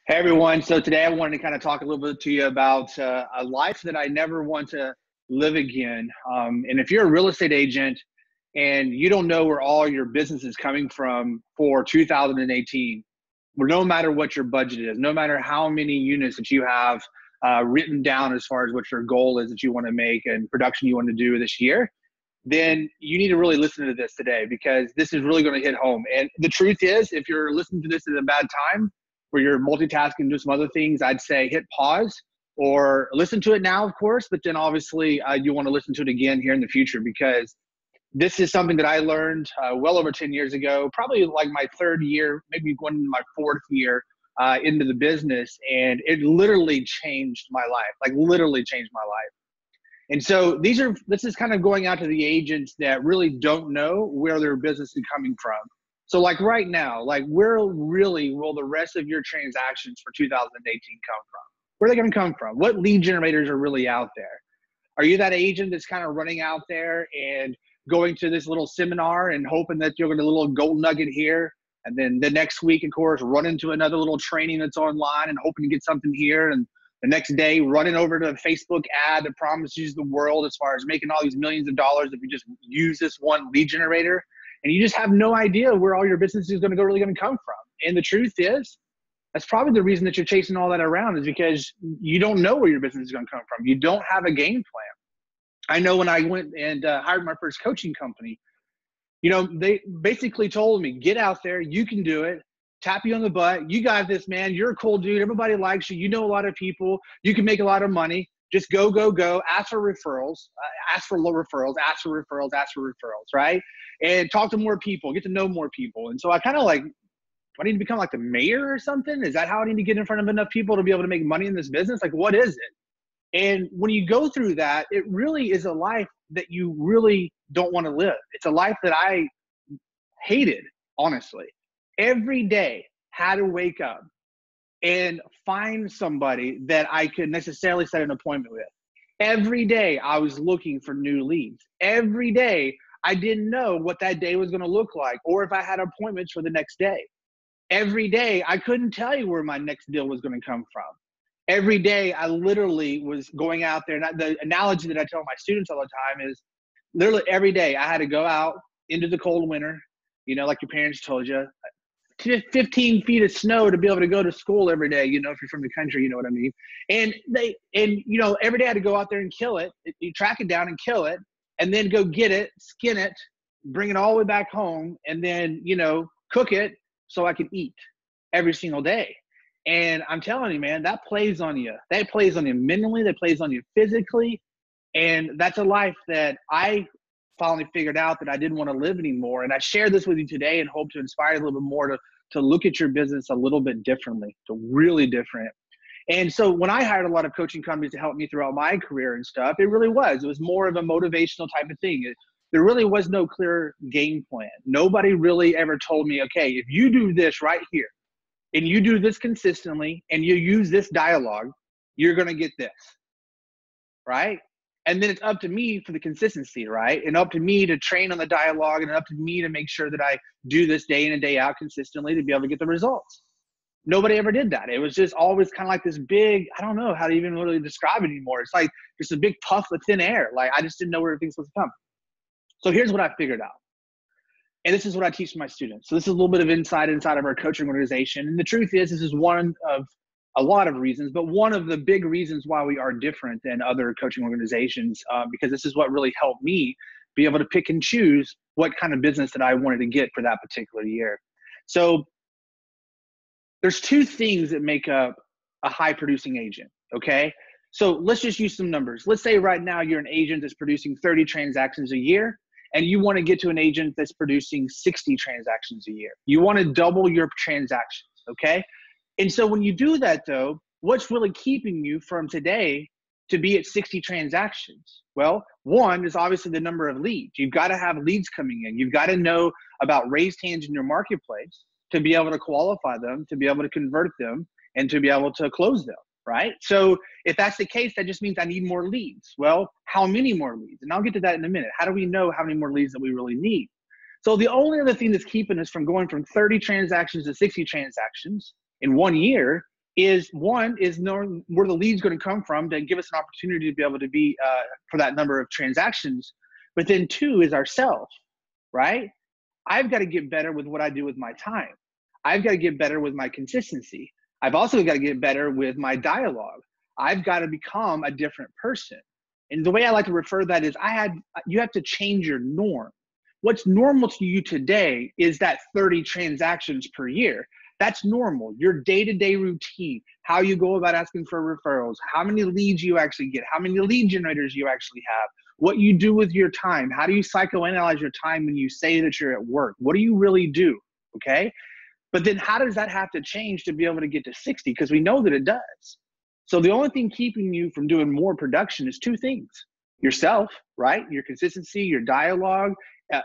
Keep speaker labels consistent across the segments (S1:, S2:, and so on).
S1: Hey everyone. So today I wanted to kind of talk a little bit to you about a life that I never want to live again. And if you're a real estate agent and you don't know where all your business is coming from for 2018, where no matter what your budget is, no matter how many units that you have written down as far as what your goal is that you want to make and production you want to do this year, then you need to really listen to this today because this is really going to hit home. And the truth is, if you're listening to this at a bad time where you're multitasking, do some other things, I'd say hit pause or listen to it now, of course, but then obviously you want to listen to it again here in the future because this is something that I learned well over 10 years ago, probably like my third year, maybe going into my fourth year into the business. And it literally changed my life, like literally changed my life. And so this is kind of going out to the agents that really don't know where their business is coming from. So like right now, like where really will the rest of your transactions for 2018 come from? Where are they going to come from? What lead generators are really out there? Are you that agent that's kind of running out there and going to this little seminar and hoping that you'll get a little gold nugget here? And then the next week, of course, run into another little training that's online and hoping to get something here. And the next day, running over to a Facebook ad that promises the world as far as making all these millions of dollars if you just use this one lead generator. And you just have no idea where all your business is really going to come from. And the truth is, that's probably the reason that you're chasing all that around is because you don't know where your business is going to come from. You don't have a game plan. I know when I went and hired my first coaching company, they basically told me, get out there, you can do it. Tap you on the butt. You got this, man. You're a cool dude. Everybody likes you. You know a lot of people. You can make a lot of money. Just go, go, go. Ask for referrals. Ask for low referrals. Ask for referrals. Ask for referrals, right? And talk to more people. Get to know more people. And so I kind of like, do I need to become like the mayor or something? Is that how I need to get in front of enough people to be able to make money in this business? Like, what is it? And when you go through that, it really is a life that you really don't want to live. It's a life that I hated, honestly. Every day had to wake up and find somebody that I could necessarily set an appointment with. Every day I was looking for new leads. Every day I didn't know what that day was going to look like or if I had appointments for the next day. Every day I couldn't tell you where my next deal was going to come from. Every day I literally was going out there. And the analogy that I tell my students all the time is literally every day I had to go out into the cold winter, like your parents told you, 15 feet of snow to be able to go to school every day, if you're from the country, you know what I mean? And every day I had to go out there and kill it. You track it down and kill it and then go get it, skin it, bring it all the way back home and then, cook it so I can eat every single day. And I'm telling you, man, that plays on you. That plays on you mentally, that plays on you physically. And that's a life that I finally figured out that I didn't want to live anymore. And I share this with you today and hope to inspire you a little bit more to look at your business a little bit differently, to really different. And so when I hired a lot of coaching companies to help me throughout my career and stuff, it was more of a motivational type of thing. There really was no clear game plan. Nobody really ever told me, okay, if you do this right here and you do this consistently and you use this dialogue, you're going to get this, right? And then it's up to me for the consistency, right? And up to me to train on the dialogue and up to me to make sure that I do this day in and day out consistently to be able to get the results. Nobody ever did that. It was just always kind of like this big, I don't know how to even really describe it anymore. It's like just a big puff of thin air. Like I just didn't know where everything's supposed to come. So here's what I figured out. And this is what I teach my students. So this is a little bit of insight inside of our coaching organization. And the truth is, this is one of a lot of reasons, but one of the big reasons why we are different than other coaching organizations, because this is what really helped me be able to pick and choose what kind of business that I wanted to get for that particular year. So there's two things that make up a high producing agent, okay? So let's just use some numbers. Let's say right now you're an agent that's producing 30 transactions a year, and you want to get to an agent that's producing 60 transactions a year. You want to double your transactions, okay? And so when you do that though, what's really keeping you from today to be at 60 transactions? Well, one is obviously the number of leads. You've got to have leads coming in. You've got to know about raised hands in your marketplace to be able to qualify them, to be able to convert them, and to be able to close them, right? So if that's the case, that just means I need more leads. Well, how many more leads? And I'll get to that in a minute. How do we know how many more leads that we really need? So the only other thing that's keeping us from going from 30 transactions to 60 transactions in 1 year is one is knowing where the lead's going to come from to give us an opportunity to be able to be for that number of transactions. But then two is ourself, right? I've got to get better with what I do with my time. I've got to get better with my consistency. I've also got to get better with my dialogue. I've got to become a different person. And the way I like to refer that is you have to change your norm. What's normal to you today is that 30 transactions per year. That's normal. Your day-to-day routine, how you go about asking for referrals, how many leads you actually get, how many lead generators you actually have, what you do with your time, how do you psychoanalyze your time when you say that you're at work, what do you really do, okay? But then how does that have to change to be able to get to 60? Because we know that it does. So the only thing keeping you from doing more production is two things: yourself, right? Your consistency, your dialogue,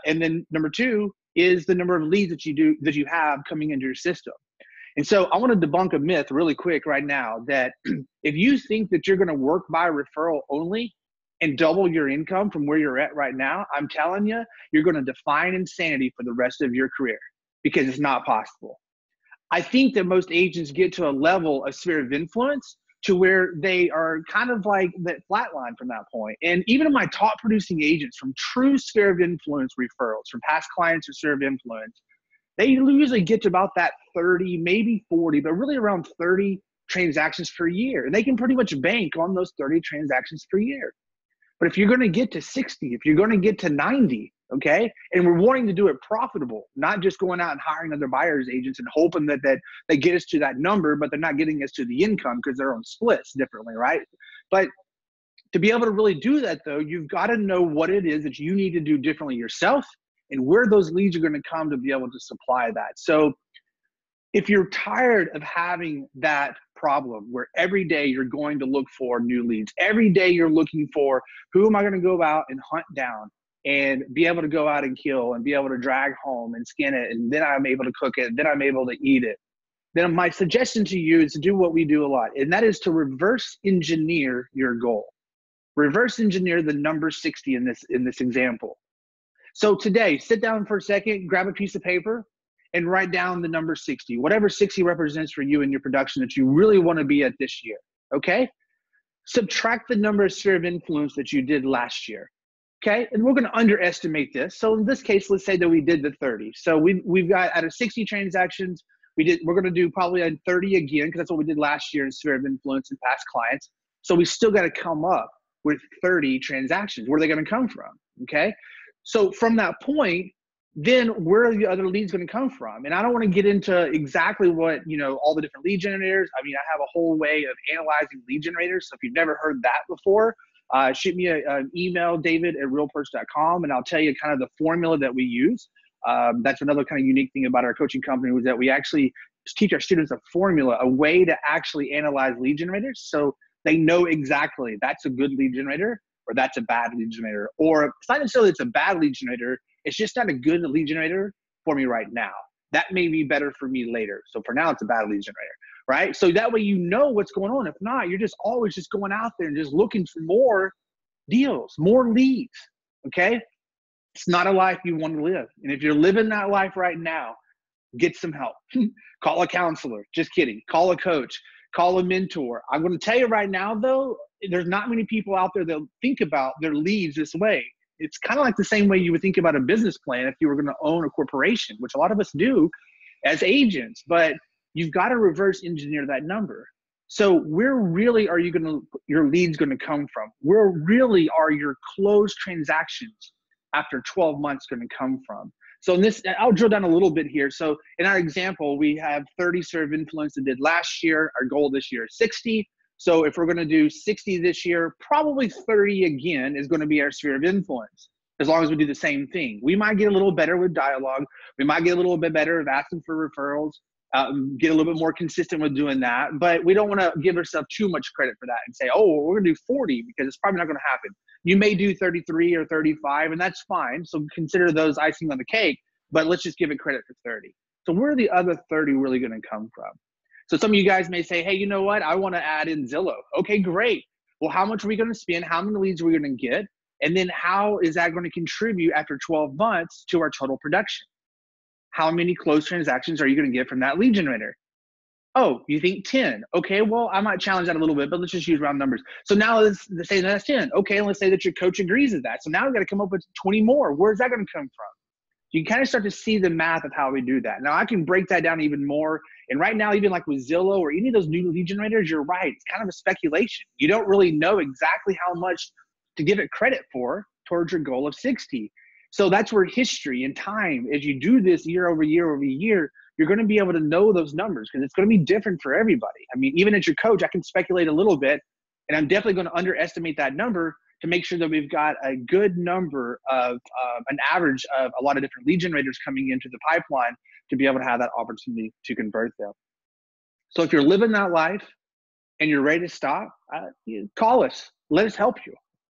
S1: and then number two is the number of leads that you have coming into your system. And so I want to debunk a myth really quick right now that if you think that you're going to work by referral only and double your income from where you're at right now, I'm telling you, you're going to define insanity for the rest of your career, because it's not possible. I think that most agents get to a level of sphere of influence to where they are kind of like that flatline from that point. And even in my top producing agents from true sphere of influence referrals, from past clients or sphere of influence, they usually get to about that 30, maybe 40, but really around 30 transactions per year. And they can pretty much bank on those 30 transactions per year. But if you're going to get to 60, if you're going to get to 90, okay, and we're wanting to do it profitable, not just going out and hiring other buyers agents and hoping that they get us to that number, but they're not getting us to the income because they're on splits differently, right? But to be able to really do that, though, you've got to know what it is that you need to do differently yourself and where those leads are going to come to be able to supply that. So if you're tired of having that problem where every day you're going to look for new leads, every day you're looking for who am I going to go out and hunt down and be able to go out and kill and be able to drag home and skin it, and then I'm able to cook it, then I'm able to eat it, then my suggestion to you is to do what we do a lot, and that is to reverse engineer your goal. Reverse engineer the number 60 in this example. So today, sit down for a second, grab a piece of paper, and write down the number 60, whatever 60 represents for you in your production that you really want to be at this year, okay? Subtract the number of sphere of influence that you did last year, okay? And we're going to underestimate this. So in this case, let's say that we did the 30. So we've got out of 60 transactions, we're going to do probably a 30 again, because that's what we did last year in sphere of influence and past clients. So we still got to come up with 30 transactions. Where are they going to come from, okay? So from that point, then where are the other leads going to come from? And I don't want to get into exactly what, all the different lead generators. I mean, I have a whole way of analyzing lead generators. So if you've never heard that before, shoot me an email, david@realpers.com, and I'll tell you kind of the formula that we use. That's another kind of unique thing about our coaching company, was that we actually teach our students a formula, a way to actually analyze lead generators. So they know exactly that's a good lead generator or that's a bad lead generator. Or it's not necessarily it's a bad lead generator, it's just not a good lead generator for me right now. That may be better for me later. So for now, it's a bad lead generator, right? So that way you know what's going on. If not, you're just always just going out there and just looking for more deals, more leads, okay? It's not a life you want to live. And if you're living that life right now, get some help. Call a counselor. Just kidding. Call a coach. Call a mentor. I'm going to tell you right now, though, there's not many people out there that think about their leads this way. It's kind of like the same way you would think about a business plan if you were going to own a corporation, which a lot of us do as agents, but you've got to reverse engineer that number. So where really are your leads going to come from? Where really are your closed transactions after 12 months going to come from? So in this, I'll drill down a little bit here. So in our example, we have 30 sphere of influence that did last year. Our goal this year is 60. So if we're going to do 60 this year, probably 30 again is going to be our sphere of influence, as long as we do the same thing. We might get a little better with dialogue. We might get a little bit better at asking for referrals, get a little bit more consistent with doing that. But we don't want to give ourselves too much credit for that and say, oh, well, we're going to do 40, because it's probably not going to happen. You may do 33 or 35, and that's fine. So consider those icing on the cake, but let's just give it credit for 30. So where are the other 30 really going to come from? So some of you guys may say, hey, you know what? I want to add in Zillow. Okay, great. Well, how much are we going to spend? How many leads are we going to get? And then how is that going to contribute after 12 months to our total production? How many closed transactions are you going to get from that lead generator? Oh, you think 10? Okay, well, I might challenge that a little bit, but let's just use round numbers. So now let's say that's 10. Okay, let's say that your coach agrees with that. So now we got to come up with 20 more. Where's that going to come from? You can kind of start to see the math of how we do that. Now I can break that down even more. And right now, even like with Zillow or any of those new lead generators, you're right. It's kind of a speculation. You don't really know exactly how much to give it credit for towards your goal of 60. So that's where history and time, as you do this year over year over year, you're going to be able to know those numbers because it's going to be different for everybody. I mean, even as your coach, I can speculate a little bit, and I'm definitely going to underestimate that number to make sure that we've got a good number of an average of a lot of different lead generators coming into the pipeline to be able to have that opportunity to convert them. So if you're living that life and you're ready to stop, call us. Let us help you.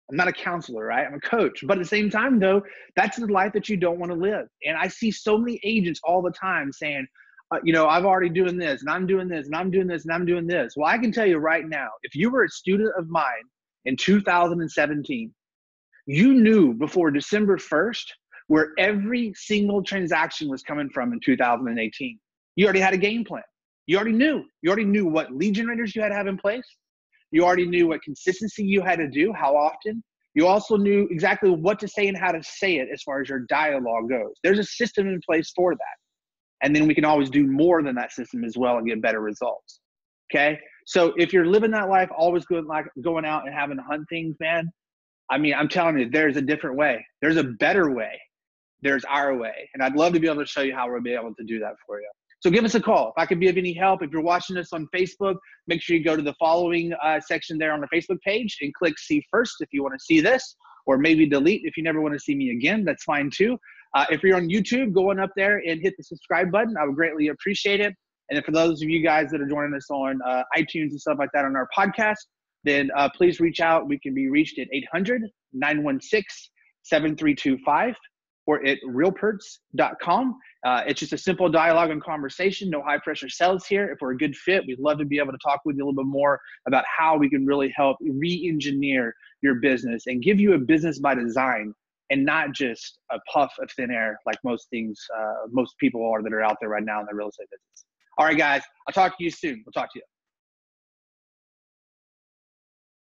S1: I'm not a counselor, right? I'm a coach. But at the same time, though, that's the life that you don't want to live. And I see so many agents all the time saying, I've already doing this, and I'm doing this, and I'm doing this, and I'm doing this. Well, I can tell you right now, if you were a student of mine in 2017, you knew before December 1st where every single transaction was coming from in 2018. You already had a game plan. You already knew. You already knew what lead generators you had to have in place. You already knew what consistency you had to do, how often. You also knew exactly what to say and how to say it as far as your dialogue goes. There's a system in place for that. And then we can always do more than that system as well and get better results. Okay? So if you're living that life, always going out and having to hunt things, man, I mean, I'm telling you, there's a different way. There's a better way. There's our way. And I'd love to be able to show you how we'll be able to do that for you. So give us a call. If I could be of any help, if you're watching us on Facebook, make sure you go to the following section there on the Facebook page and click see first if you want to see this, or maybe delete if you never want to see me again. That's fine too. If you're on YouTube, go on up there and hit the subscribe button. I would greatly appreciate it. And for those of you guys that are joining us on iTunes and stuff like that on our podcast, then please reach out. We can be reached at 800-916-7325 or at realperts.com. It's just a simple dialogue and conversation, no high pressure sales here. If we're a good fit, we'd love to be able to talk with you a little bit more about how we can really help re-engineer your business and give you a business by design and not just a puff of thin air like most people are that are out there right now in the real estate business. All right, guys, I'll talk to you soon. We'll talk to you.